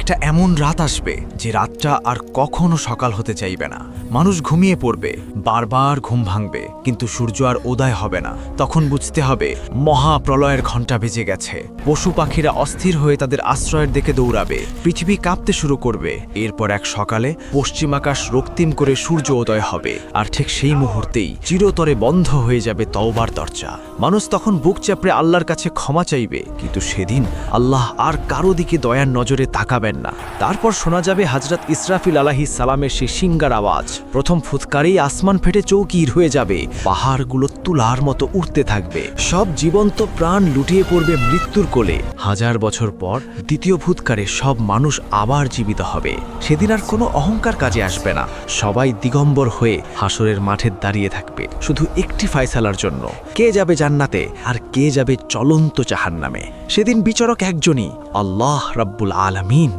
একটা এমন রাত আসবে যে রাতটা আর কখনো সকাল হতে চাইবে না। মানুষ ঘুমিয়ে পড়বে, বারবার ঘুম ভাঙবে, কিন্তু সূর্য আর উদয় হবে না। তখন বুঝতে হবে মহাপ্রলয়ের ঘণ্টা বেজে গেছে। পশু পাখিরা অস্থির হয়ে তাদের আশ্রয়ের দিকে দৌড়াবে, পৃথিবী কাঁপতে শুরু করবে। এরপর এক সকালে পশ্চিম আকাশ রক্তিম করে সূর্য উদয় হবে, আর ঠিক সেই মুহূর্তেই চিরতরে বন্ধ হয়ে যাবে তওবার দরজা। মানুষ তখন বুক চাপড়ে আল্লাহর কাছে ক্ষমা চাইবে, কিন্তু সেদিন আল্লাহ আর কারো দিকে দয়ার নজরে তাকাবেন না। তারপর শোনা যাবে হযরত ইসরাফিল আলাইহিস সালামের সেই সিংগার আওয়াজ। প্রথম ফুৎকারেই আসমান ফেটে চৌকির হয়ে যাবে, পাহাড়গুলো তুলার মতো উঠতে থাকবে, সব জীবন্ত প্রাণ লুটিয়ে পড়বে মৃত্যুর কোলে। 1000 বছর পর দ্বিতীয় ফুৎকারে সব মানুষ আবার জীবিত হবে। সেদিন আর কোনো অহংকার কাজে আসবে না, সবাই দিগম্বর হয়ে হাসরের মাঠে দাঁড়িয়ে থাকবে শুধু একটি ফয়সালার জন্য, কে যাবে জান্নাতে আর কে যাবে চলন্ত জাহান্নামে। সেদিন বিচারক একজনই, আল্লাহ রাব্বুল আলামিন।